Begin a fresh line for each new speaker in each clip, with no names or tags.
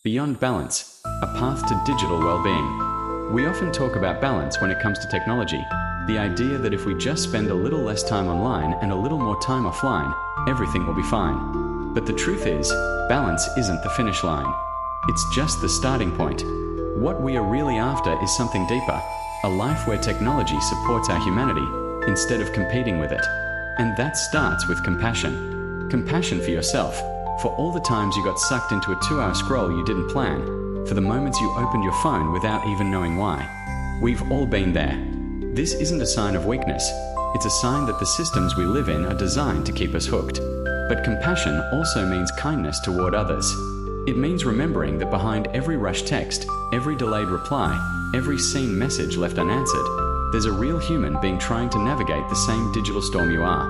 Beyond balance, a path to digital well-being. We often talk about balance when it comes to technology, the idea that if we just spend a little less time online and a little more time offline, everything will be fine. But the truth is, balance isn't the finish line. It's just the starting point. What we are really after is something deeper, a life where technology supports our humanity instead of competing with it. And that starts with compassion. Compassion for yourself, for all the times you got sucked into a 2-hour scroll you didn't plan, for the moments you opened your phone without even knowing why. We've all been there. This isn't a sign of weakness. It's a sign that the systems we live in are designed to keep us hooked. But compassion also means kindness toward others. It means remembering that behind every rushed text, every delayed reply, every seen message left unanswered, there's a real human being trying to navigate the same digital storm you are.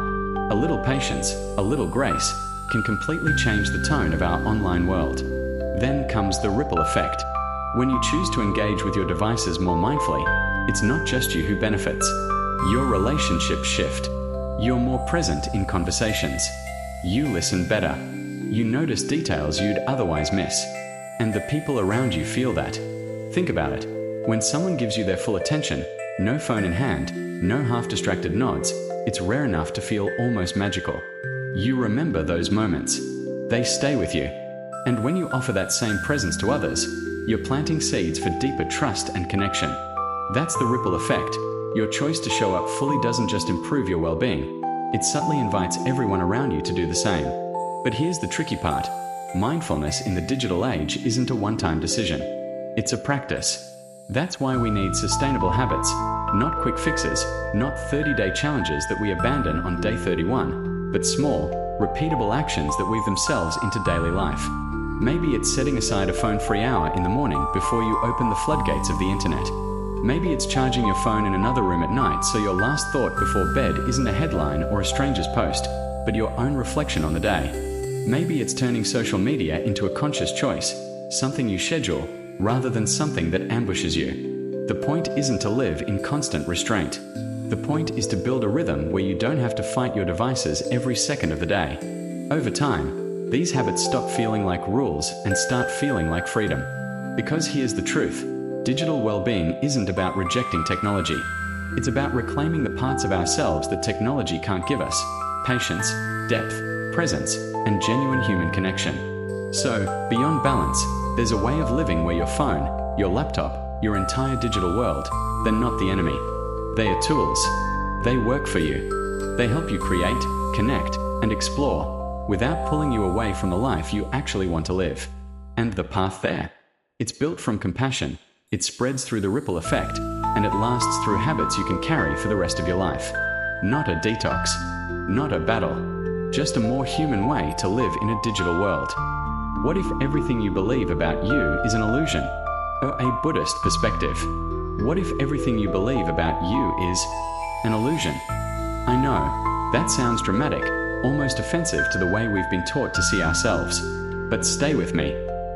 A little patience, a little grace, can completely change the tone of our online world. Then comes the ripple effect. When you choose to engage with your devices more mindfully, it's not just you who benefits. Your relationships shift. You're more present in conversations. You listen better. You notice details you'd otherwise miss. And the people around you feel that. Think about it. When someone gives you their full attention, no phone in hand, no half-distracted nods, it's rare enough to feel almost magical. You remember those moments. They stay with you. And when you offer that same presence to others, you're planting seeds for deeper trust and connection. That's the ripple effect. Your choice to show up fully doesn't just improve your well-being, it subtly invites everyone around you to do the same. But here's the tricky part. Mindfulness in the digital age isn't a one-time decision. It's a practice. That's why we need sustainable habits, not quick fixes, not 30-day challenges that we abandon on day 31, but small, repeatable actions that weave themselves into daily life. Maybe it's setting aside a phone-free hour in the morning before you open the floodgates of the internet. Maybe it's charging your phone in another room at night so your last thought before bed isn't a headline or a stranger's post, but your own reflection on the day. Maybe it's turning social media into a conscious choice, something you schedule, rather than something that ambushes you. The point isn't to live in constant restraint. The point is to build a rhythm where you don't have to fight your devices every second of the day. Over time, these habits stop feeling like rules and start feeling like freedom. Because here's the truth, digital well-being isn't about rejecting technology. It's about reclaiming the parts of ourselves that technology can't give us: patience, depth, presence, and genuine human connection. So, beyond balance, there's a way of living where your phone, your laptop, your entire digital world, they're not the enemy. They are tools. They work for you. They help you create, connect, and explore without pulling you away from the life you actually want to live. And the path there. It's built from compassion, it spreads through the ripple effect, and it lasts through habits you can carry for the rest of your life. Not a detox. Not a battle. Just a more human way to live in a digital world. What if everything you believe about you is an illusion? Or a Buddhist perspective? What if everything you believe about you is an illusion? I know, that sounds dramatic, almost offensive to the way we've been taught to see ourselves. But stay with me,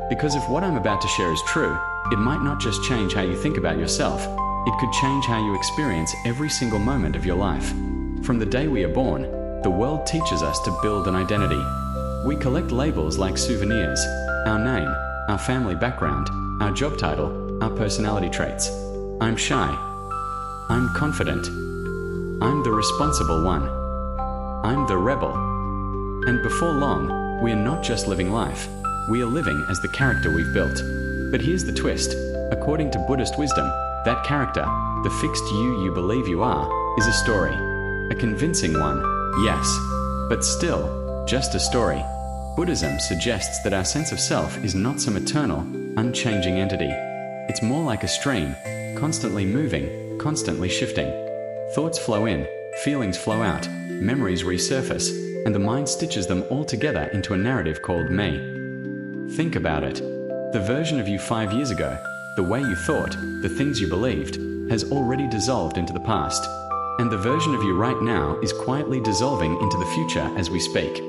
because if what I'm about to share is true, it might not just change how you think about yourself, it could change how you experience every single moment of your life. From the day we are born, the world teaches us to build an identity. We collect labels like souvenirs, our name, our family background, our job title, our personality traits. I'm shy. I'm confident. I'm the responsible one. I'm the rebel. And before long, we are not just living life. We are living as the character we've built. But here's the twist. According to Buddhist wisdom, that character, the fixed you believe you are, is a story. A convincing one, yes. But still, just a story. Buddhism suggests that our sense of self is not some eternal, unchanging entity. It's more like a stream, constantly moving, constantly shifting. Thoughts flow in, feelings flow out, memories resurface, and the mind stitches them all together into a narrative called me. Think about it. The version of you 5 years ago, the way you thought, the things you believed, has already dissolved into the past. And the version of you right now is quietly dissolving into the future as we speak.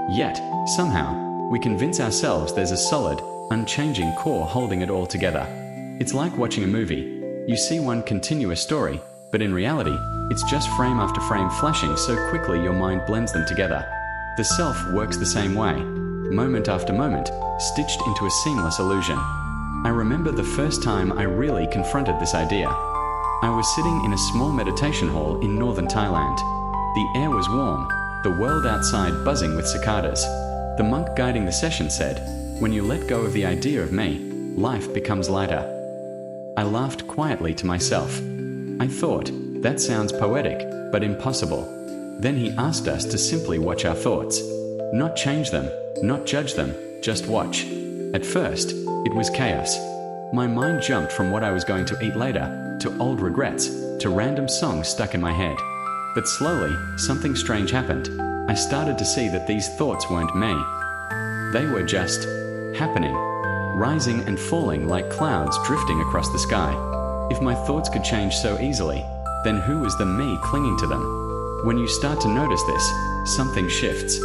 Yet, somehow, we convince ourselves there's a solid, unchanging core holding it all together. It's like watching a movie. You see one continuous story, but in reality, it's just frame after frame flashing so quickly your mind blends them together. The self works the same way. moment after moment, stitched into a seamless illusion. I remember the first time I really confronted this idea. I was sitting in a small meditation hall in northern Thailand. The air was warm, the world outside buzzing with cicadas. The monk guiding the session said, "When you let go of the idea of me, life becomes lighter." I laughed quietly to myself. I thought, that sounds poetic, but impossible. Then he asked us to simply watch our thoughts. Not change them, not judge them, just watch. At first, it was chaos. My mind jumped from what I was going to eat later, to old regrets, to random songs stuck in my head. But slowly, something strange happened. I started to see that these thoughts weren't me. They were just happening, rising and falling like clouds drifting across the sky. If my thoughts could change so easily, then who was the me clinging to them? When you start to notice this, something shifts.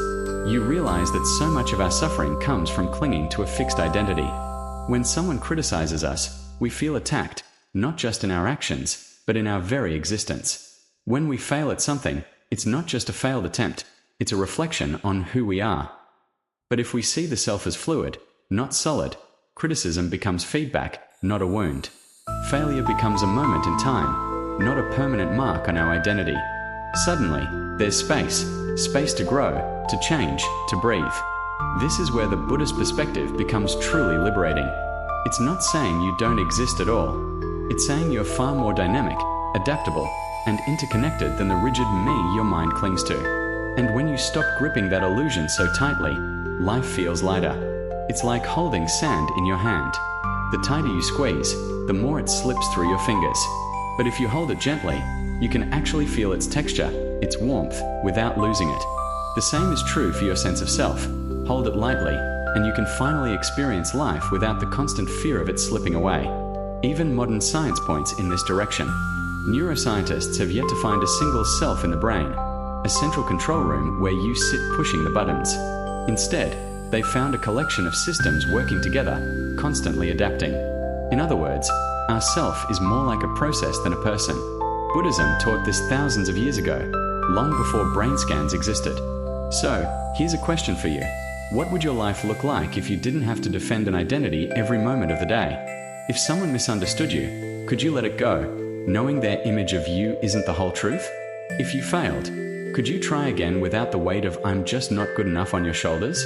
You realize that so much of our suffering comes from clinging to a fixed identity. When someone criticizes us, we feel attacked, not just in our actions, but in our very existence. When we fail at something, it's not just a failed attempt, it's a reflection on who we are. But if we see the self as fluid, not solid, criticism becomes feedback, not a wound. Failure becomes a moment in time, not a permanent mark on our identity. Suddenly, there's space to grow, to change, to breathe. This is where the Buddhist perspective becomes truly liberating. It's not saying you don't exist at all. It's saying you're far more dynamic, adaptable, and interconnected than the rigid me your mind clings to. And when you stop gripping that illusion so tightly, life feels lighter. It's like holding sand in your hand. The tighter you squeeze, the more it slips through your fingers. But if you hold it gently, you can actually feel its texture, its warmth, without losing it. The same is true for your sense of self. Hold it lightly, and you can finally experience life without the constant fear of it slipping away. Even modern science points in this direction. Neuroscientists have yet to find a single self in the brain, a central control room where you sit pushing the buttons. Instead, they found a collection of systems working together, constantly adapting. In other words, our self is more like a process than a person. Buddhism taught this thousands of years ago, long before brain scans existed. So, here's a question for you. What would your life look like if you didn't have to defend an identity every moment of the day? If someone misunderstood you, could you let it go, knowing their image of you isn't the whole truth? If you failed, could you try again without the weight of "I'm just not good enough" on your shoulders?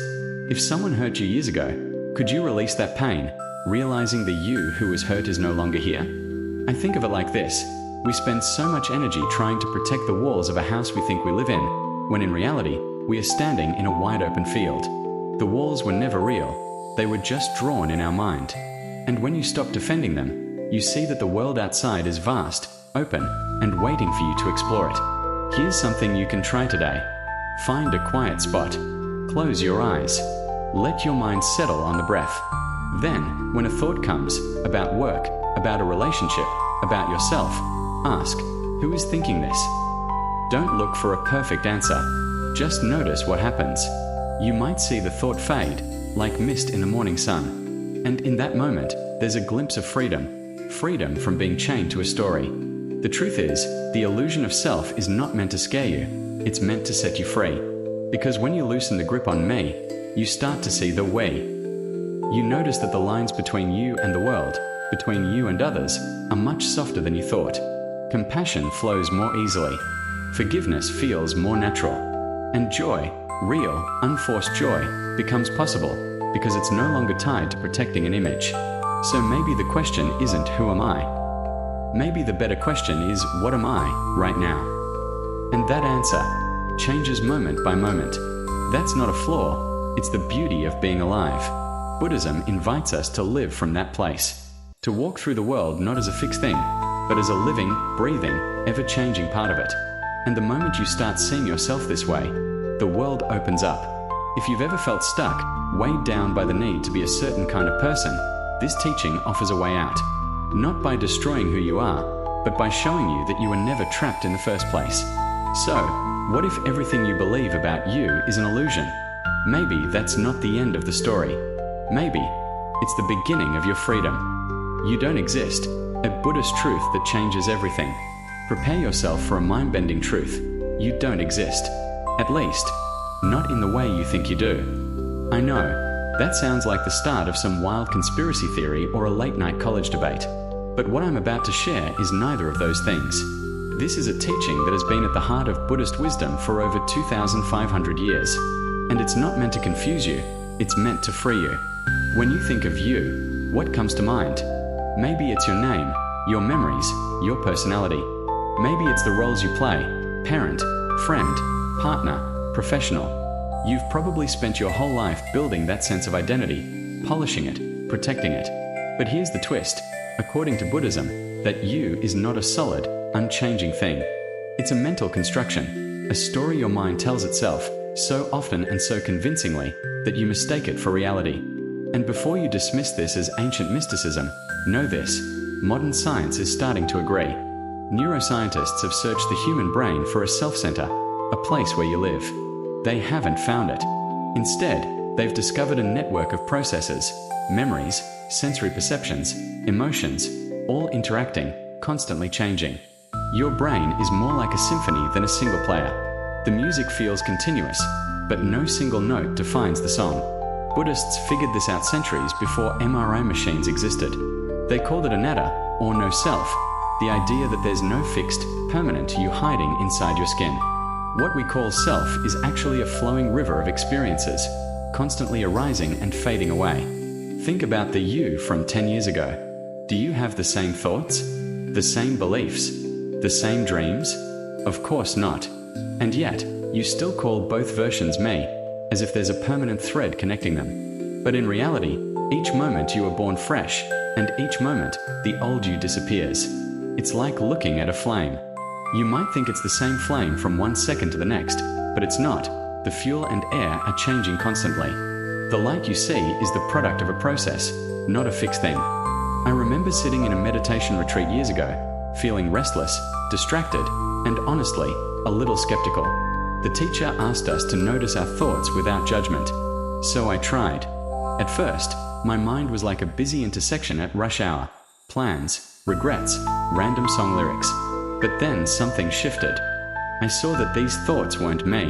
If someone hurt you years ago, could you release that pain, realizing the you who was hurt is no longer here? I think of it like this. We spend so much energy trying to protect the walls of a house we think we live in, when in reality, we are standing in a wide open field. The walls were never real. They were just drawn in our mind. And when you stop defending them, you see that the world outside is vast, open, and waiting for you to explore it. Here's something you can try today. Find a quiet spot. Close your eyes. Let your mind settle on the breath. Then, when a thought comes, about work, about a relationship, about yourself, ask, who is thinking this? Don't look for a perfect answer. Just notice what happens. You might see the thought fade, like mist in the morning sun. And in that moment, there's a glimpse of freedom. Freedom from being chained to a story. The truth is, the illusion of self is not meant to scare you. It's meant to set you free. Because when you loosen the grip on me, you start to see the we. You notice that the lines between you and the world, between you and others, are much softer than you thought. Compassion flows more easily. Forgiveness feels more natural. And joy, real, unforced joy, becomes possible because it's no longer tied to protecting an image. So maybe the question isn't who am I? Maybe the better question is what am I right now? And that answer changes moment by moment. That's not a flaw, it's the beauty of being alive. Buddhism invites us to live from that place. To walk through the world not as a fixed thing, but as a living, breathing, ever-changing part of it. And the moment you start seeing yourself this way, the world opens up. If you've ever felt stuck, weighed down by the need to be a certain kind of person, this teaching offers a way out. Not by destroying who you are, but by showing you that you were never trapped in the first place. So, what if everything you believe about you is an illusion? Maybe that's not the end of the story. Maybe it's the beginning of your freedom. You don't exist, a Buddhist truth that changes everything. Prepare yourself for a mind-bending truth. You don't exist. At least, not in the way you think you do. I know, that sounds like the start of some wild conspiracy theory or a late-night college debate. But what I'm about to share is neither of those things. This is a teaching that has been at the heart of Buddhist wisdom for over 2,500 years. And it's not meant to confuse you, it's meant to free you. When you think of you, what comes to mind? Maybe it's your name, your memories, your personality. Maybe it's the roles you play: parent, friend, partner, professional. You've probably spent your whole life building that sense of identity, polishing it, protecting it. But here's the twist. According to Buddhism, that you is not a solid, unchanging thing. It's a mental construction, a story your mind tells itself so often and so convincingly that you mistake it for reality. And before you dismiss this as ancient mysticism, know this: modern science is starting to agree. Neuroscientists have searched the human brain for a self-center, a place where you live. They haven't found it. Instead, they've discovered a network of processes, memories, sensory perceptions, emotions, all interacting, constantly changing. Your brain is more like a symphony than a single player. The music feels continuous, but no single note defines the song. Buddhists figured this out centuries before MRI machines existed. They called it anatta, or no self, the idea that there's no fixed, permanent you hiding inside your skin. What we call self is actually a flowing river of experiences, constantly arising and fading away. Think about the you from 10 years ago. Do you have the same thoughts? The same beliefs? The same dreams? Of course not. And yet, you still call both versions me, as if there's a permanent thread connecting them. But in reality, each moment you are born fresh, and each moment, the old you disappears. It's like looking at a flame. You might think it's the same flame from one second to the next, but it's not. The fuel and air are changing constantly. The light you see is the product of a process, not a fixed thing. I remember sitting in a meditation retreat years ago, feeling restless, distracted, and honestly, a little skeptical. The teacher asked us to notice our thoughts without judgment. So I tried. At first, my mind was like a busy intersection at rush hour. Plans, regrets, random song lyrics. But then something shifted. I saw that these thoughts weren't me.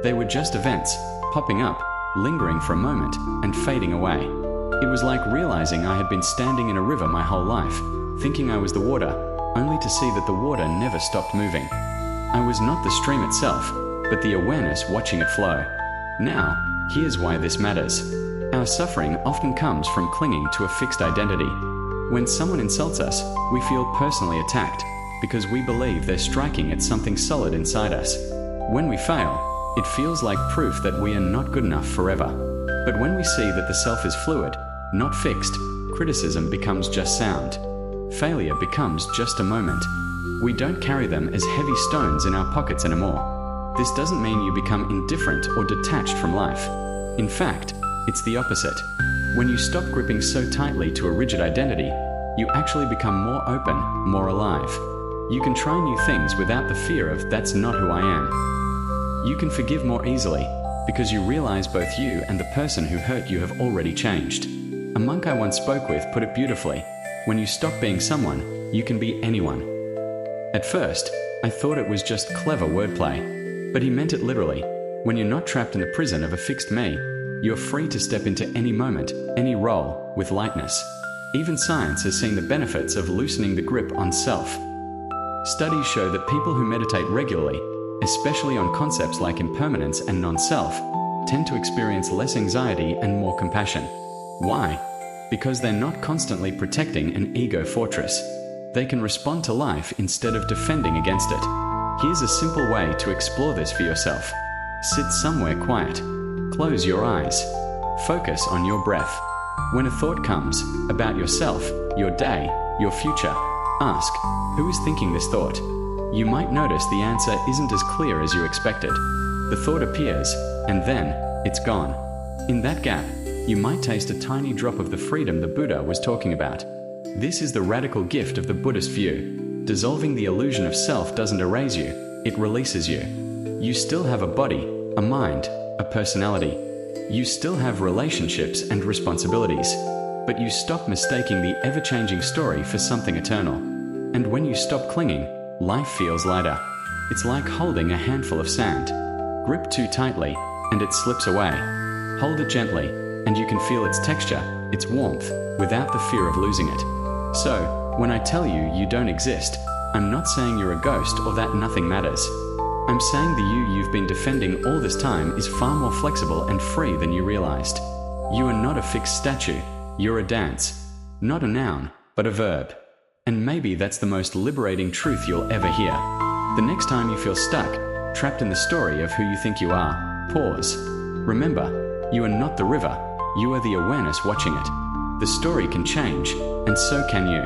They were just events, popping up, lingering for a moment, and fading away. It was like realizing I had been standing in a river my whole life, thinking I was the water, only to see that the water never stopped moving. I was not the stream itself, but the awareness watching it flow. Now, here's why this matters. Our suffering often comes from clinging to a fixed identity. When someone insults us, we feel personally attacked, because we believe they're striking at something solid inside us. When we fail, it feels like proof that we are not good enough forever. But when we see that the self is fluid, not fixed, criticism becomes just sound. Failure becomes just a moment. We don't carry them as heavy stones in our pockets anymore. This doesn't mean you become indifferent or detached from life. In fact, it's the opposite. When you stop gripping so tightly to a rigid identity, you actually become more open, more alive. You can try new things without the fear of "that's not who I am." You can forgive more easily, because you realize both you and the person who hurt you have already changed. A monk I once spoke with put it beautifully: when you stop being someone, you can be anyone. At first, I thought it was just clever wordplay, but he meant it literally. When you're not trapped in the prison of a fixed me, you're free to step into any moment, any role, with lightness. Even science has seen the benefits of loosening the grip on self. Studies show that people who meditate regularly, especially on concepts like impermanence and non-self, tend to experience less anxiety and more compassion. Why? Because they're not constantly protecting an ego fortress. They can respond to life instead of defending against it. Here's a simple way to explore this for yourself. Sit somewhere quiet. Close your eyes. Focus on your breath. When a thought comes about yourself, your day, your future, ask, who is thinking this thought? You might notice the answer isn't as clear as you expected. The thought appears, and then it's gone. In that gap, you might taste a tiny drop of the freedom the Buddha was talking about. This is the radical gift of the Buddhist view. Dissolving the illusion of self doesn't erase you, it releases you. You still have a body, a mind, a personality. You still have relationships and responsibilities. But you stop mistaking the ever-changing story for something eternal. And when you stop clinging, life feels lighter. It's like holding a handful of sand. Grip too tightly, and it slips away. Hold it gently, and you can feel its texture, its warmth, without the fear of losing it. So, when I tell you you don't exist, I'm not saying you're a ghost or that nothing matters. I'm saying the you you've been defending all this time is far more flexible and free than you realized. You are not a fixed statue, you're a dance. Not a noun, but a verb. And maybe that's the most liberating truth you'll ever hear. The next time you feel stuck, trapped in the story of who you think you are, pause. Remember, you are not the river, you are the awareness watching it. The story can change, and so can you.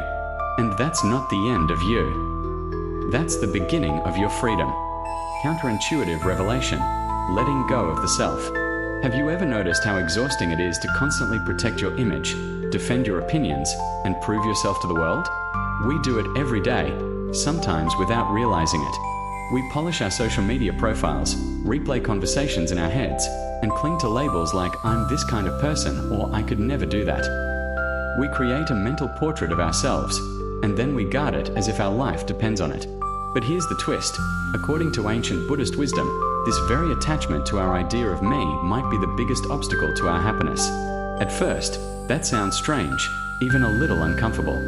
And that's not the end of you. That's the beginning of your freedom. Counterintuitive revelation, letting go of the self. Have you ever noticed how exhausting it is to constantly protect your image, defend your opinions, and prove yourself to the world? We do it every day, sometimes without realizing it. We polish our social media profiles, replay conversations in our heads, and cling to labels like I'm this kind of person or I could never do that. We create a mental portrait of ourselves, and then we guard it as if our life depends on it. But here's the twist. According to ancient Buddhist wisdom, this very attachment to our idea of me might be the biggest obstacle to our happiness. At first, that sounds strange, even a little uncomfortable.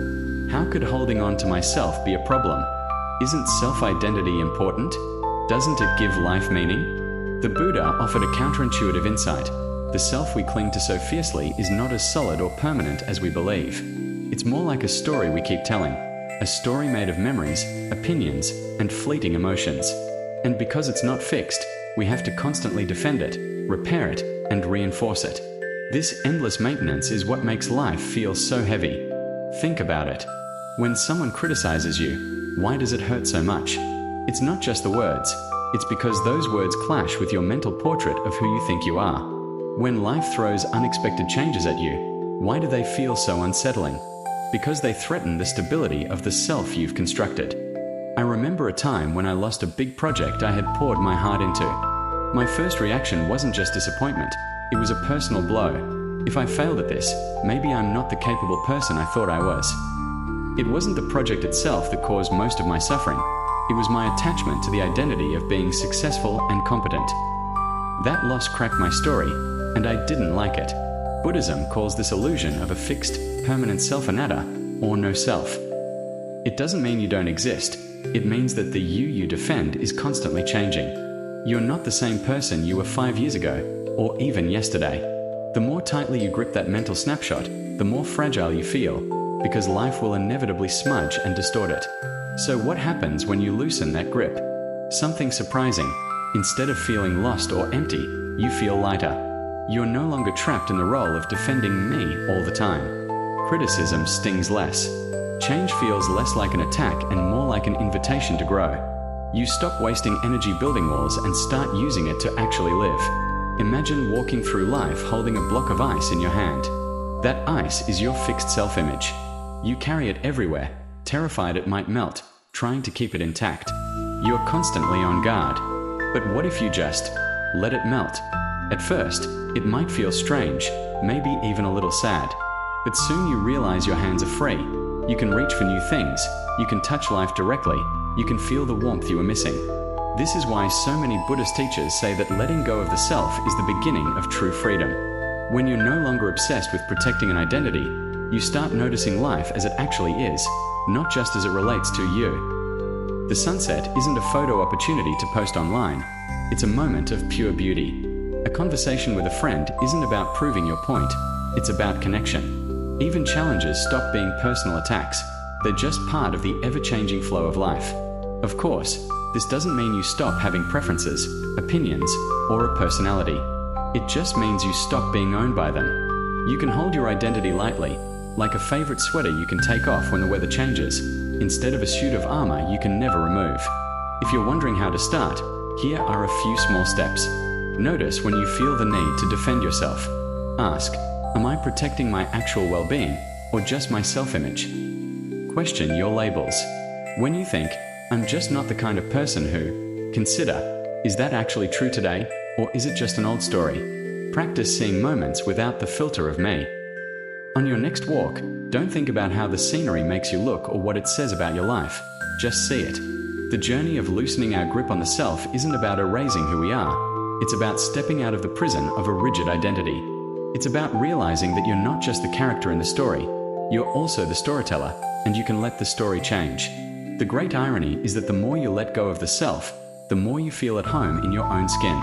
How could holding on to myself be a problem? Isn't self-identity important? Doesn't it give life meaning? The Buddha offered a counterintuitive insight. The self we cling to so fiercely is not as solid or permanent as we believe. It's more like a story we keep telling. A story made of memories, opinions, and fleeting emotions. And because it's not fixed, we have to constantly defend it, repair it, and reinforce it. This endless maintenance is what makes life feel so heavy. Think about it. When someone criticizes you, why does it hurt so much? It's not just the words. It's because those words clash with your mental portrait of who you think you are. When life throws unexpected changes at you, why do they feel so unsettling? Because they threaten the stability of the self you've constructed. I remember a time when I lost a big project I had poured my heart into. My first reaction wasn't just disappointment, it was a personal blow. If I failed at this, maybe I'm not the capable person I thought I was. It wasn't the project itself that caused most of my suffering. It was my attachment to the identity of being successful and competent. That loss cracked my story, and I didn't like it. Buddhism calls this illusion of a fixed, permanent self-anatta, or no self. It doesn't mean you don't exist. It means that the you defend is constantly changing. You're not the same person you were 5 years ago, or even yesterday. The more tightly you grip that mental snapshot, the more fragile you feel, because life will inevitably smudge and distort it. So what happens when you loosen that grip? Something surprising. Instead of feeling lost or empty, you feel lighter. You're no longer trapped in the role of defending me all the time. Criticism stings less. Change feels less like an attack and more like an invitation to grow. You stop wasting energy building walls and start using it to actually live. Imagine walking through life holding a block of ice in your hand. That ice is your fixed self-image. You carry it everywhere, terrified it might melt, trying to keep it intact. You're constantly on guard. But what if you just let it melt? At first, it might feel strange, maybe even a little sad. But soon you realize your hands are free. You can reach for new things. You can touch life directly. You can feel the warmth you were missing. This is why so many Buddhist teachers say that letting go of the self is the beginning of true freedom. When you're no longer obsessed with protecting an identity, you start noticing life as it actually is, not just as it relates to you. The sunset isn't a photo opportunity to post online. It's a moment of pure beauty. A conversation with a friend isn't about proving your point. It's about connection. Even challenges stop being personal attacks. They're just part of the ever-changing flow of life. Of course, this doesn't mean you stop having preferences, opinions, or a personality. It just means you stop being owned by them. You can hold your identity lightly, like a favorite sweater you can take off when the weather changes, instead of a suit of armor you can never remove. If you're wondering how to start, here are a few small steps. Notice when you feel the need to defend yourself. Ask, am I protecting my actual well-being, or just my self-image? Question your labels. When you think, I'm just not the kind of person who, consider, is that actually true today, or is it just an old story? Practice seeing moments without the filter of me. On your next walk, don't think about how the scenery makes you look or what it says about your life. Just see it. The journey of loosening our grip on the self isn't about erasing who we are. It's about stepping out of the prison of a rigid identity. It's about realizing that you're not just the character in the story, you're also the storyteller, and you can let the story change. The great irony is that the more you let go of the self, the more you feel at home in your own skin.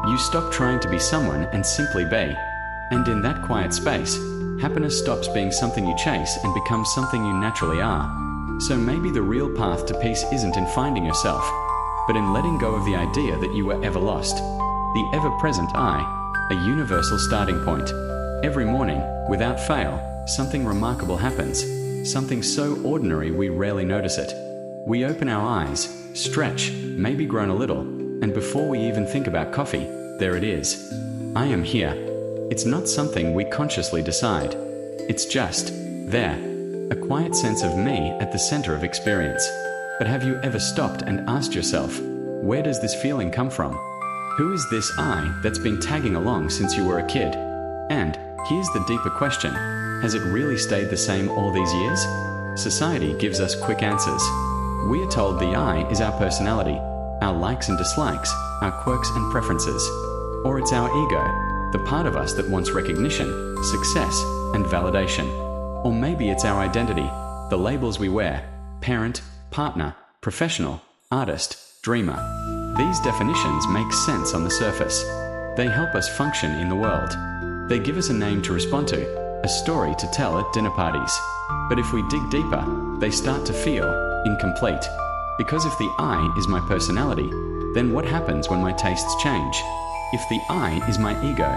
You stop trying to be someone and simply be. And in that quiet space, happiness stops being something you chase and becomes something you naturally are. So maybe the real path to peace isn't in finding yourself, but in letting go of the idea that you were ever lost. The ever-present I, a universal starting point. Every morning, without fail, something remarkable happens, something so ordinary we rarely notice it. We open our eyes, stretch, maybe groan a little, and before we even think about coffee, there it is. I am here. It's not something we consciously decide. It's just there, a quiet sense of me at the center of experience. But have you ever stopped and asked yourself, where does this feeling come from? Who is this I that's been tagging along since you were a kid? And here's the deeper question. Has it really stayed the same all these years? Society gives us quick answers. We are told the I is our personality, our likes and dislikes, our quirks and preferences. Or it's our ego, the part of us that wants recognition, success, and validation. Or maybe it's our identity, the labels we wear: parent, partner, professional, artist, dreamer. These definitions make sense on the surface. They help us function in the world. They give us a name to respond to, a story to tell at dinner parties. But if we dig deeper, they start to feel incomplete. Because if the I is my personality, then what happens when my tastes change? If the I is my ego,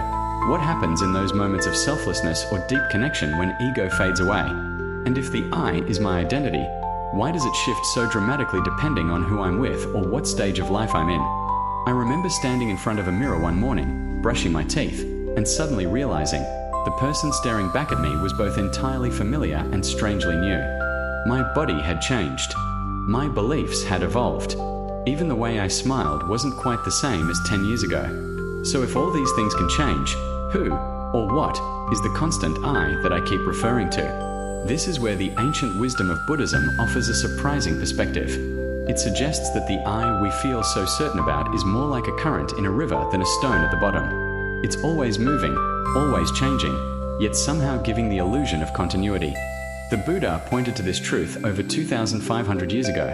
what happens in those moments of selflessness or deep connection when ego fades away? And if the I is my identity, why does it shift so dramatically depending on who I'm with or what stage of life I'm in? I remember standing in front of a mirror one morning, brushing my teeth, and suddenly realizing the person staring back at me was both entirely familiar and strangely new. My body had changed. My beliefs had evolved. Even the way I smiled wasn't quite the same as 10 years ago. So if all these things can change, who or what is the constant I that I keep referring to? This is where the ancient wisdom of Buddhism offers a surprising perspective. It suggests that the I we feel so certain about is more like a current in a river than a stone at the bottom. It's always moving, always changing, yet somehow giving the illusion of continuity. The Buddha pointed to this truth over 2,500 years ago.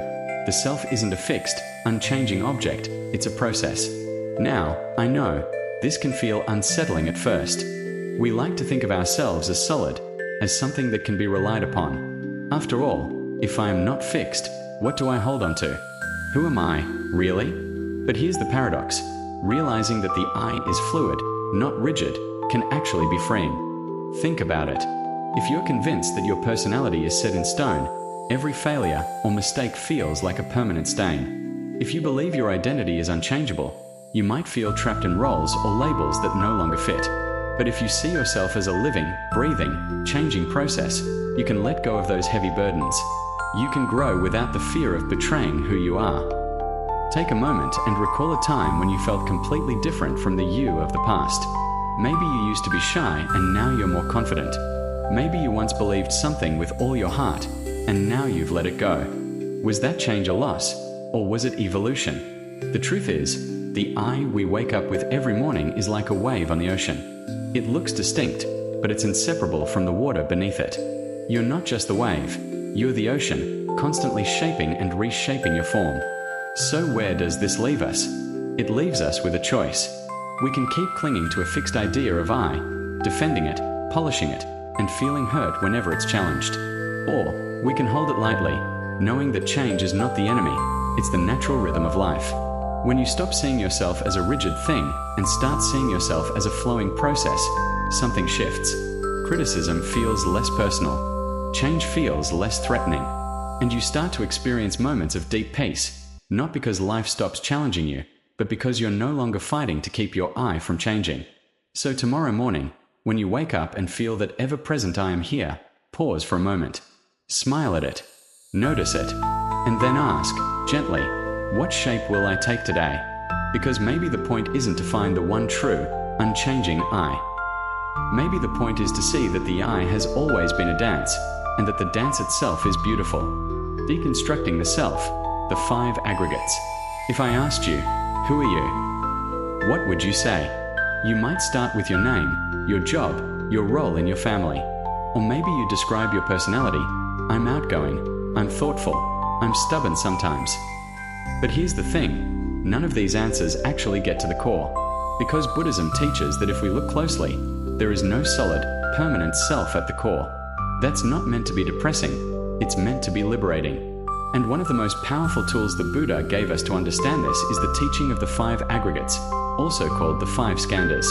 The self isn't a fixed, unchanging object, it's a process. Now, I know, this can feel unsettling at first. We like to think of ourselves as solid, as something that can be relied upon. After all, if I am not fixed, what do I hold on to? Who am I, really? But here's the paradox. Realizing that the I is fluid, not rigid, can actually be freeing. Think about it. If you're convinced that your personality is set in stone, every failure or mistake feels like a permanent stain. If you believe your identity is unchangeable, you might feel trapped in roles or labels that no longer fit. But if you see yourself as a living, breathing, changing process, you can let go of those heavy burdens. You can grow without the fear of betraying who you are. Take a moment and recall a time when you felt completely different from the you of the past. Maybe you used to be shy and now you're more confident. Maybe you once believed something with all your heart and now you've let it go. Was that change a loss, or was it evolution? The truth is, the I we wake up with every morning is like a wave on the ocean. It looks distinct, but it's inseparable from the water beneath it. You're not just the wave, you're the ocean, constantly shaping and reshaping your form. So where does this leave us? It leaves us with a choice. We can keep clinging to a fixed idea of I, defending it, polishing it, and feeling hurt whenever it's challenged. Or we can hold it lightly, knowing that change is not the enemy, it's the natural rhythm of life. When you stop seeing yourself as a rigid thing and start seeing yourself as a flowing process, something shifts. Criticism feels less personal. Change feels less threatening. And you start to experience moments of deep peace, not because life stops challenging you, but because you're no longer fighting to keep your I from changing. So tomorrow morning, when you wake up and feel that ever-present I am here, pause for a moment. Smile at it. Notice it. And then ask, gently, what shape will I take today? Because maybe the point isn't to find the one true, unchanging I. Maybe the point is to see that the I has always been a dance, and that the dance itself is beautiful. Deconstructing the self, the 5 aggregates. If I asked you, who are you? what would you say? You might start with your name, your job, your role in your family. Or maybe you describe your personality. I'm outgoing, I'm thoughtful, I'm stubborn sometimes. But here's the thing, none of these answers actually get to the core. Because Buddhism teaches that if we look closely, there is no solid, permanent self at the core. That's not meant to be depressing, it's meant to be liberating. And one of the most powerful tools the Buddha gave us to understand this is the teaching of the 5 aggregates, also called the 5 skandhas.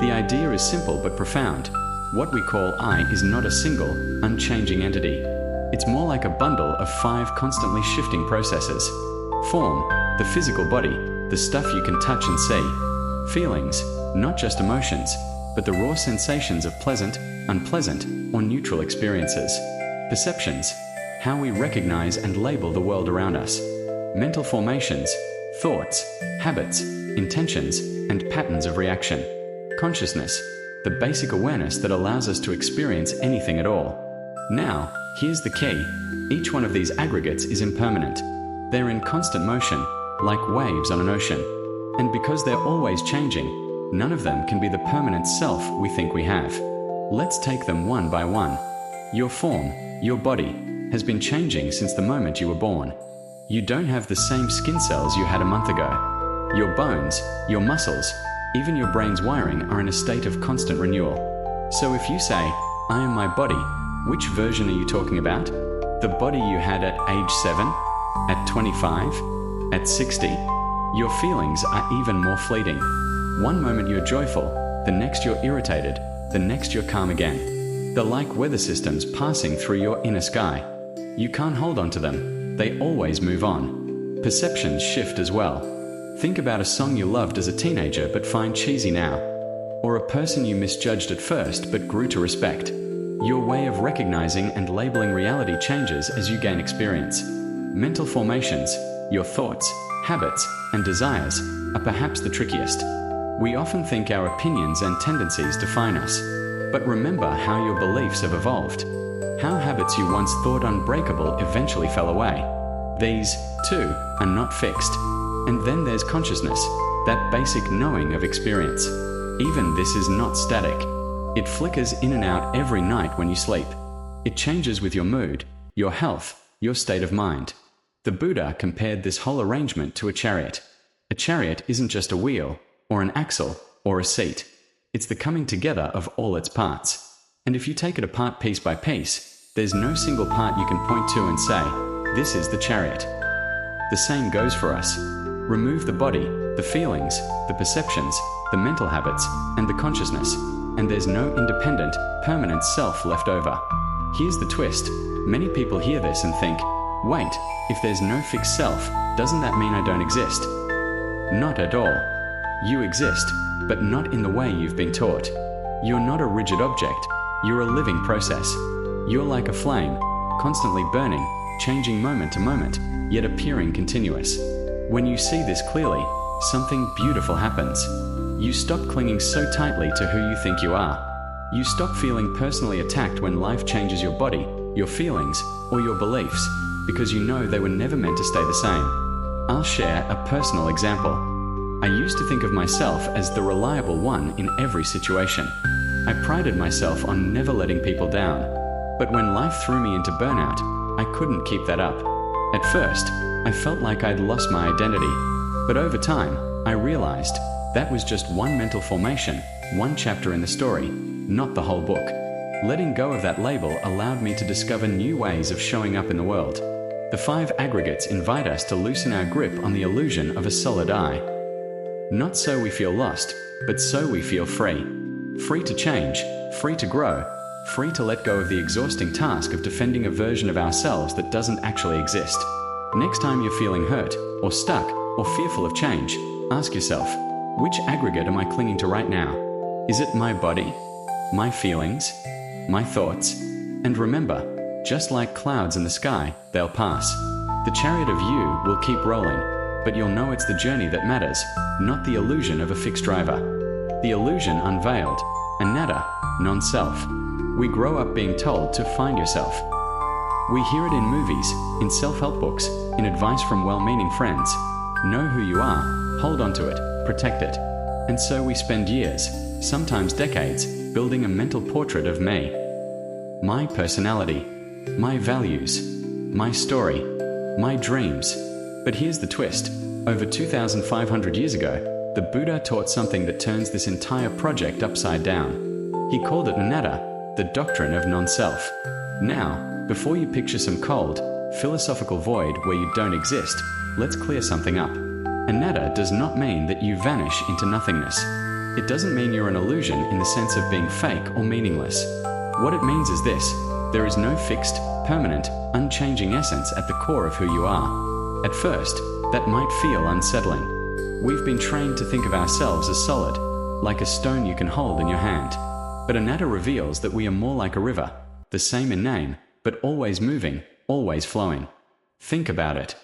The idea is simple but profound. What we call I is not a single, unchanging entity. It's more like a bundle of 5 constantly shifting processes. Form, the physical body, the stuff you can touch and see. Feelings, not just emotions, but the raw sensations of pleasant, unpleasant, or neutral experiences. Perceptions, how we recognize and label the world around us. Mental formations, thoughts, habits, intentions, and patterns of reaction. Consciousness, the basic awareness that allows us to experience anything at all. Now, here's the key. Each one of these aggregates is impermanent. They're in constant motion, like waves on an ocean. And because they're always changing, none of them can be the permanent self we think we have. Let's take them one by one. Your form, your body, has been changing since the moment you were born. You don't have the same skin cells you had a month ago. Your bones, your muscles, even your brain's wiring are in a state of constant renewal. So if you say, I am my body, which version are you talking about? The body you had at age 7? At 25? At 60? Your feelings are even more fleeting. One moment you're joyful, the next you're irritated, the next you're calm again. They're like weather systems passing through your inner sky. You can't hold on to them. They always move on. Perceptions shift as well. Think about a song you loved as a teenager but find cheesy now. Or a person you misjudged at first but grew to respect. Your way of recognizing and labeling reality changes as you gain experience. Mental formations, your thoughts, habits, and desires, are perhaps the trickiest. We often think our opinions and tendencies define us. But remember how your beliefs have evolved. How habits you once thought unbreakable eventually fell away. These, too, are not fixed. And then there's consciousness, that basic knowing of experience. Even this is not static. It flickers in and out every night when you sleep. It changes with your mood, your health, your state of mind. The Buddha compared this whole arrangement to a chariot. A chariot isn't just a wheel, or an axle, or a seat. It's the coming together of all its parts. And if you take it apart piece by piece, there's no single part you can point to and say, this is the chariot. The same goes for us. Remove the body, the feelings, the perceptions, the mental habits, and the consciousness, and there's no independent, permanent self left over. Here's the twist. Many people hear this and think, wait, if there's no fixed self, doesn't that mean I don't exist? Not at all. You exist, but not in the way you've been taught. You're not a rigid object, you're a living process. You're like a flame, constantly burning, changing moment to moment, yet appearing continuous. When you see this clearly, something beautiful happens. You stop clinging so tightly to who you think you are. You stop feeling personally attacked when life changes your body, your feelings, or your beliefs, because you know they were never meant to stay the same. I'll share a personal example. I used to think of myself as the reliable one in every situation. I prided myself on never letting people down. But when life threw me into burnout, I couldn't keep that up. At first, I felt like I'd lost my identity. But over time, I realized that was just one mental formation, one chapter in the story, not the whole book. Letting go of that label allowed me to discover new ways of showing up in the world. The 5 aggregates invite us to loosen our grip on the illusion of a solid I. Not so we feel lost, but so we feel free. Free to change, free to grow, free to let go of the exhausting task of defending a version of ourselves that doesn't actually exist. Next time you're feeling hurt, or stuck, or fearful of change, ask yourself, which aggregate am I clinging to right now? Is it my body? My feelings? My thoughts? And remember, just like clouds in the sky, they'll pass. The chariot of you will keep rolling, but you'll know it's the journey that matters, not the illusion of a fixed driver. The illusion unveiled, anatta, non-self. We grow up being told to find yourself. We hear it in movies, in self-help books, in advice from well-meaning friends. Know who you are, hold on to it, protect it. And so we spend years, sometimes decades, building a mental portrait of me. My personality, my values, my story, my dreams. But here's the twist. Over 2,500 years ago, the Buddha taught something that turns this entire project upside down. He called it anatta, the doctrine of non-self. Now, before you picture some cold, philosophical void where you don't exist, let's clear something up. Anatta does not mean that you vanish into nothingness. It doesn't mean you're an illusion in the sense of being fake or meaningless. What it means is this: there is no fixed, permanent, unchanging essence at the core of who you are. At first, that might feel unsettling. We've been trained to think of ourselves as solid, like a stone you can hold in your hand. But anatta reveals that we are more like a river, the same in name, but always moving, always flowing. Think about it.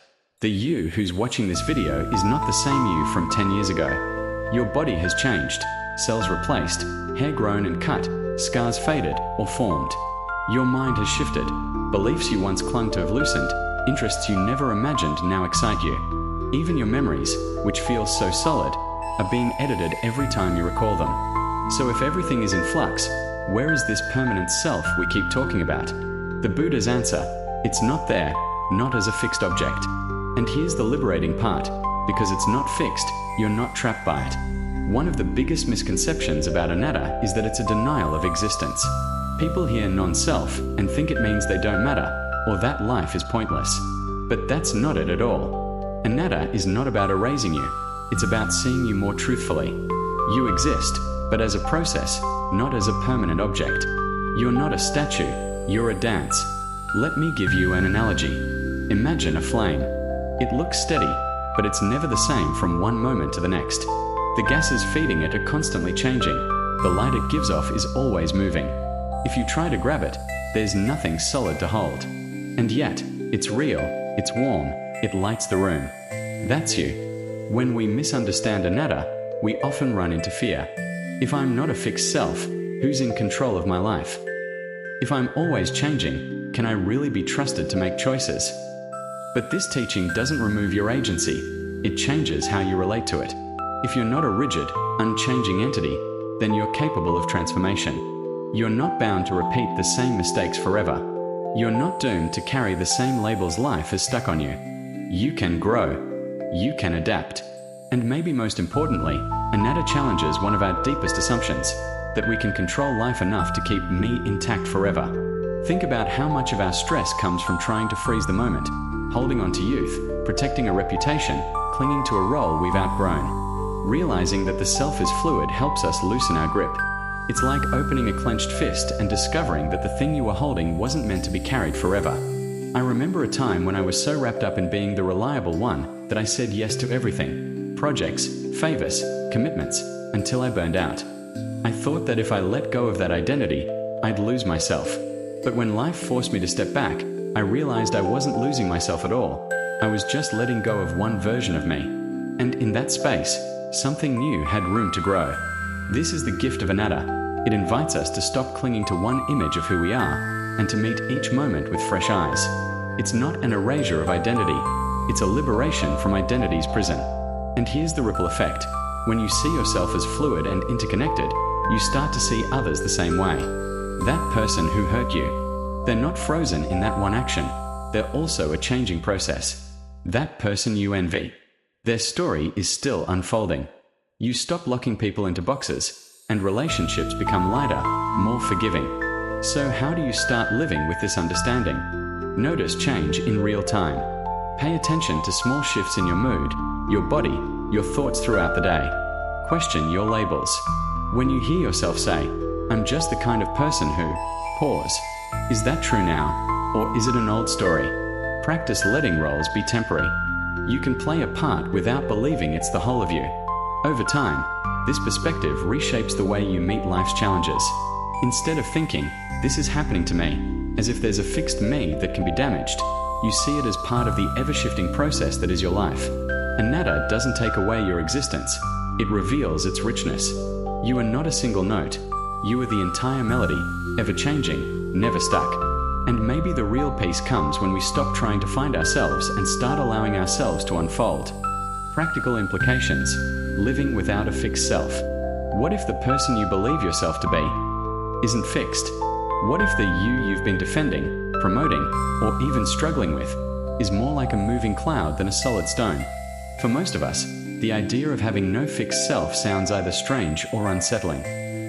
The you who's watching this video is not the same you from 10 years ago. Your body has changed, cells replaced, hair grown and cut, scars faded or formed. Your mind has shifted. Beliefs you once clung to have loosened. Interests you never imagined now excite you. Even your memories, which feel so solid, are being edited every time you recall them. So if everything is in flux, where is this permanent self we keep talking about? The Buddha's answer: it's not there, not as a fixed object. And here's the liberating part: because it's not fixed, you're not trapped by it. One of the biggest misconceptions about anatta is that it's a denial of existence. People hear non-self and think it means they don't matter, or that life is pointless. But that's not it at all. Anatta is not about erasing you. It's about seeing you more truthfully. You exist, but as a process, not as a permanent object. You're not a statue, you're a dance. Let me give you an analogy. Imagine a flame. It looks steady, but it's never the same from one moment to the next. The gases feeding it are constantly changing. The light it gives off is always moving. If you try to grab it, there's nothing solid to hold. And yet, it's real, it's warm, it lights the room. That's you. When we misunderstand anatta, we often run into fear. If I'm not a fixed self, who's in control of my life? If I'm always changing, can I really be trusted to make choices? But this teaching doesn't remove your agency. It changes how you relate to it. If you're not a rigid, unchanging entity, then you're capable of transformation. You're not bound to repeat the same mistakes forever. You're not doomed to carry the same labels life has stuck on you. You can grow. You can adapt. And maybe most importantly, anatta challenges one of our deepest assumptions, that we can control life enough to keep me intact forever. Think about how much of our stress comes from trying to freeze the moment, holding on to youth, protecting a reputation, clinging to a role we've outgrown. Realizing that the self is fluid helps us loosen our grip. It's like opening a clenched fist and discovering that the thing you were holding wasn't meant to be carried forever. I remember a time when I was so wrapped up in being the reliable one that I said yes to everything: projects, favors, commitments, until I burned out. I thought that if I let go of that identity, I'd lose myself. But when life forced me to step back, I realized I wasn't losing myself at all. I was just letting go of one version of me. And in that space, something new had room to grow. This is the gift of anatta. It invites us to stop clinging to one image of who we are and to meet each moment with fresh eyes. It's not an erasure of identity. It's a liberation from identity's prison. And here's the ripple effect. When you see yourself as fluid and interconnected, you start to see others the same way. That person who hurt you, they're not frozen in that one action. They're also a changing process. That person you envy, their story is still unfolding. You stop locking people into boxes, and relationships become lighter, more forgiving. So how do you start living with this understanding? Notice change in real time. Pay attention to small shifts in your mood, your body, your thoughts throughout the day. Question your labels. When you hear yourself say, "I'm just the kind of person who," pause. Is that true now? Or is it an old story? Practice letting roles be temporary. You can play a part without believing it's the whole of you. Over time, this perspective reshapes the way you meet life's challenges. Instead of thinking, "This is happening to me," as if there's a fixed me that can be damaged, you see it as part of the ever-shifting process that is your life. Anatta doesn't take away your existence. It reveals its richness. You are not a single note. You are the entire melody, ever-changing, never stuck. And maybe the real peace comes when we stop trying to find ourselves and start allowing ourselves to unfold. Practical implications. living without a fixed self. What if the person you believe yourself to be isn't fixed? What if the you you've been defending, promoting, or even struggling with is more like a moving cloud than a solid stone? For most of us, the idea of having no fixed self sounds either strange or unsettling.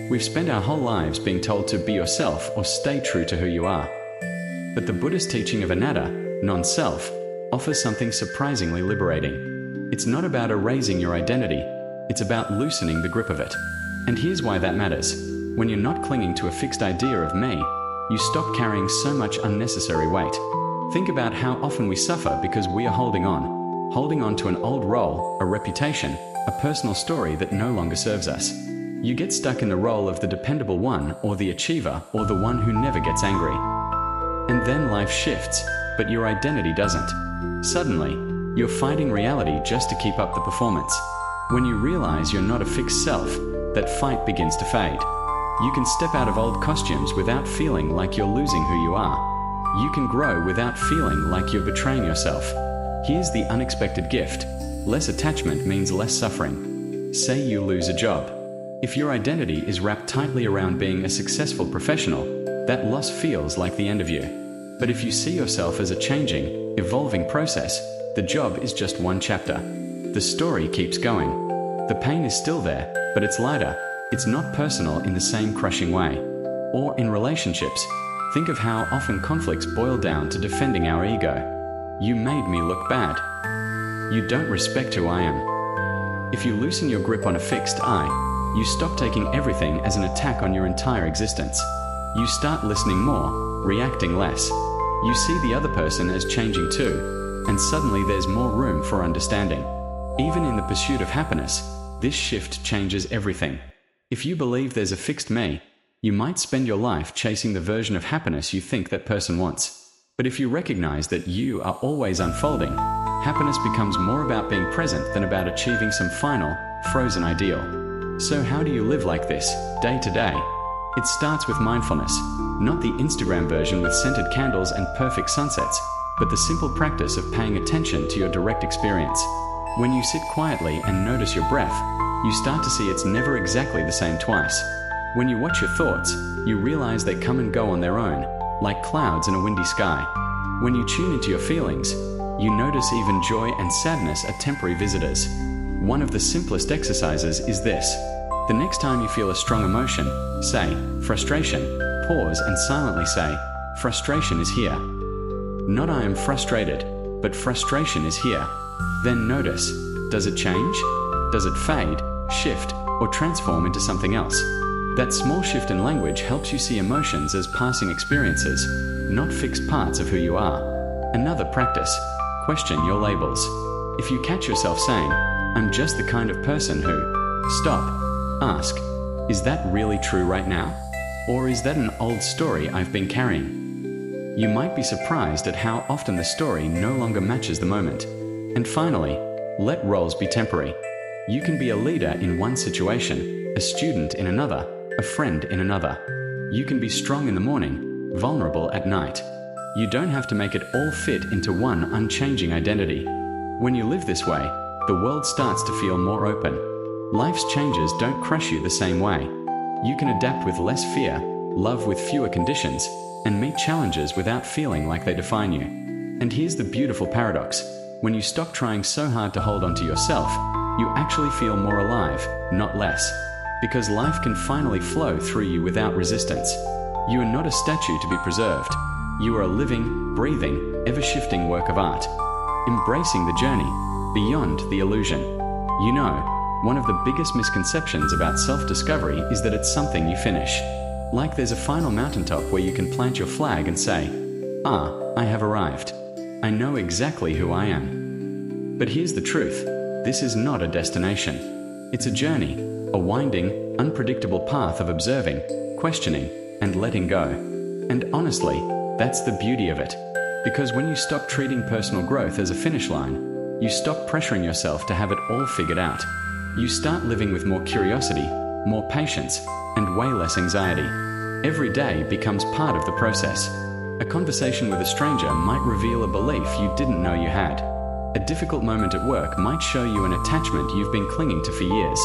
We've spent our whole lives being told to be yourself or stay true to who you are. But the Buddhist teaching of anatta, non-self, offers something surprisingly liberating. It's not about erasing your identity, it's about loosening the grip of it. And here's why that matters. When you're not clinging to a fixed idea of me, you stop carrying so much unnecessary weight. Think about how often we suffer because we are holding on to an old role, a reputation, a personal story that no longer serves us. You get stuck in the role of the dependable one, or the achiever, or the one who never gets angry. And then life shifts, but your identity doesn't. Suddenly, you're fighting reality just to keep up the performance. When you realize you're not a fixed self, that fight begins to fade. You can step out of old costumes without feeling like you're losing who you are. You can grow without feeling like you're betraying yourself. Here's the unexpected gift. Less attachment means less suffering. Say you lose a job. If your identity is wrapped tightly around being a successful professional, that loss feels like the end of you. But if you see yourself as a changing, evolving process, the job is just one chapter. The story keeps going. The pain is still there, but it's lighter. It's not personal in the same crushing way. Or in relationships, think of how often conflicts boil down to defending our ego. You made me look bad. You don't respect who I am. If you loosen your grip on a fixed I, you stop taking everything as an attack on your entire existence. You start listening more, reacting less. You see the other person as changing too, and suddenly there's more room for understanding. Even in the pursuit of happiness, this shift changes everything. If you believe there's a fixed me, you might spend your life chasing the version of happiness you think that person wants. But if you recognize that you are always unfolding, happiness becomes more about being present than about achieving some final, frozen ideal. So how do you live like this, day to day? It starts with mindfulness, not the Instagram version with scented candles and perfect sunsets, but the simple practice of paying attention to your direct experience. When you sit quietly and notice your breath, you start to see it's never exactly the same twice. When you watch your thoughts, you realize they come and go on their own, like clouds in a windy sky. When you tune into your feelings, you notice even joy and sadness are temporary visitors. One of the simplest exercises is this. The next time you feel a strong emotion, say, frustration, pause and silently say, frustration is here. Not I am frustrated, but frustration is here. Then notice, does it change? Does it fade, shift, or transform into something else? That small shift in language helps you see emotions as passing experiences, not fixed parts of who you are. Another practice, question your labels. If you catch yourself saying, I'm just the kind of person who, stop, ask, is that really true right now? Or is that an old story I've been carrying? You might be surprised at how often the story no longer matches the moment. And finally, let roles be temporary. You can be a leader in one situation, a student in another, a friend in another. You can be strong in the morning, vulnerable at night. You don't have to make it all fit into one unchanging identity. When you live this way, the world starts to feel more open. Life's changes don't crush you the same way. You can adapt with less fear, love with fewer conditions, and meet challenges without feeling like they define you. And here's the beautiful paradox. When you stop trying so hard to hold on to yourself, you actually feel more alive, not less. Because life can finally flow through you without resistance. You are not a statue to be preserved. You are a living, breathing, ever-shifting work of art. Embracing the journey, beyond the illusion. You know, one of the biggest misconceptions about self-discovery is that it's something you finish. Like there's a final mountaintop where you can plant your flag and say, I have arrived. I know exactly who I am. But here's the truth. This is not a destination. It's a journey, a winding, unpredictable path of observing, questioning, and letting go. And honestly, that's the beauty of it. Because when you stop treating personal growth as a finish line, you stop pressuring yourself to have it all figured out. You start living with more curiosity, more patience, and way less anxiety. Every day becomes part of the process. A conversation with a stranger might reveal a belief you didn't know you had. A difficult moment at work might show you an attachment you've been clinging to for years.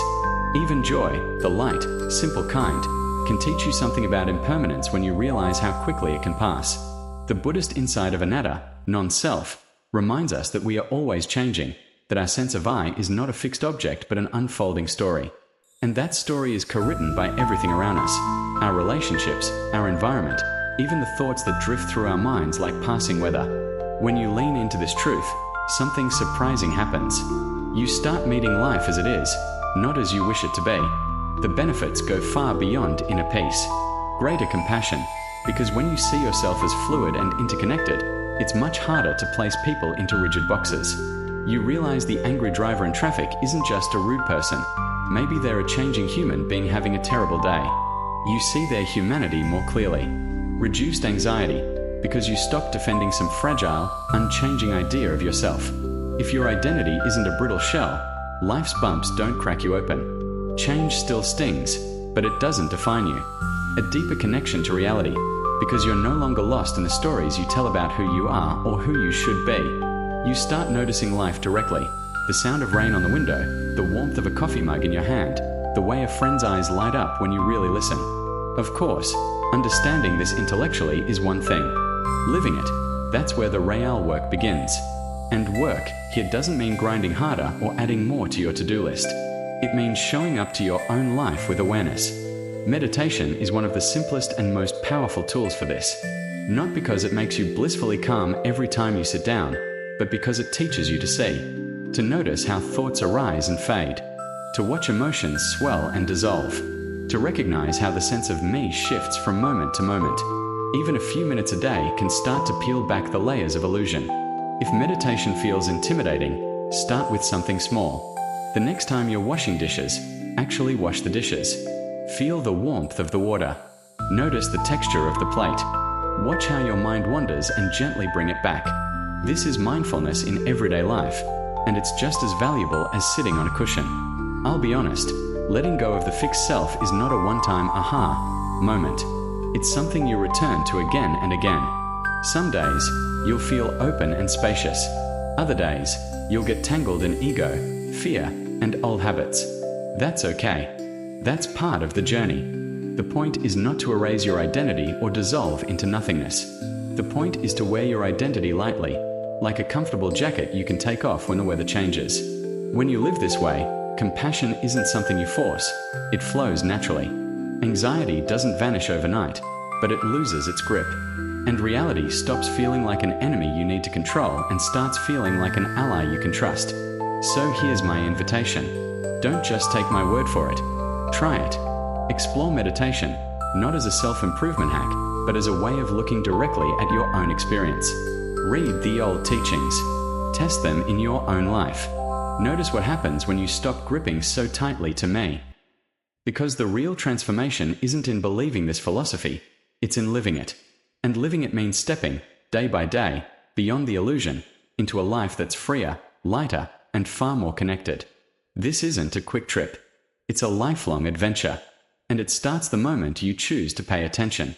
Even joy, the light, simple kind, can teach you something about impermanence when you realize how quickly it can pass. The Buddhist insight of anatta, non-self, reminds us that we are always changing, that our sense of I is not a fixed object but an unfolding story. And that story is co-written by everything around us, our relationships, our environment, even the thoughts that drift through our minds like passing weather. When you lean into this truth, something surprising happens. You start meeting life as it is, not as you wish it to be. The benefits go far beyond inner peace. Greater compassion, because when you see yourself as fluid and interconnected, it's much harder to place people into rigid boxes. You realize the angry driver in traffic isn't just a rude person. Maybe they're a changing human being having a terrible day. You see their humanity more clearly. Reduced anxiety, because you stop defending some fragile, unchanging idea of yourself. If your identity isn't a brittle shell, life's bumps don't crack you open. Change still stings, but it doesn't define you. A deeper connection to reality, because you're no longer lost in the stories you tell about who you are or who you should be. You start noticing life directly. The sound of rain on the window, the warmth of a coffee mug in your hand, the way a friend's eyes light up when you really listen. Of course, understanding this intellectually is one thing. Living it, that's where the real work begins. And work here doesn't mean grinding harder or adding more to your to-do list. It means showing up to your own life with awareness. Meditation is one of the simplest and most powerful tools for this. Not because it makes you blissfully calm every time you sit down, but because it teaches you to see, to notice how thoughts arise and fade, to watch emotions swell and dissolve, to recognize how the sense of me shifts from moment to moment. Even a few minutes a day can start to peel back the layers of illusion. If meditation feels intimidating, start with something small. The next time you're washing dishes, actually wash the dishes. Feel the warmth of the water. Notice the texture of the plate. Watch how your mind wanders and gently bring it back. This is mindfulness in everyday life, and it's just as valuable as sitting on a cushion. I'll be honest, letting go of the fixed self is not a one-time aha moment. It's something you return to again and again. Some days, you'll feel open and spacious. Other days, you'll get tangled in ego, fear, and old habits. That's okay. That's part of the journey. The point is not to erase your identity or dissolve into nothingness. The point is to wear your identity lightly, like a comfortable jacket you can take off when the weather changes. When you live this way, compassion isn't something you force, it flows naturally. Anxiety doesn't vanish overnight, but it loses its grip. And reality stops feeling like an enemy you need to control and starts feeling like an ally you can trust. So here's my invitation. Don't just take my word for it. Try it. Explore meditation, not as a self-improvement hack, but as a way of looking directly at your own experience. Read the old teachings. Test them in your own life. Notice what happens when you stop gripping so tightly to me. Because the real transformation isn't in believing this philosophy, it's in living it. And living it means stepping, day by day, beyond the illusion, into a life that's freer, lighter, and far more connected. This isn't a quick trip. It's a lifelong adventure. And it starts the moment you choose to pay attention.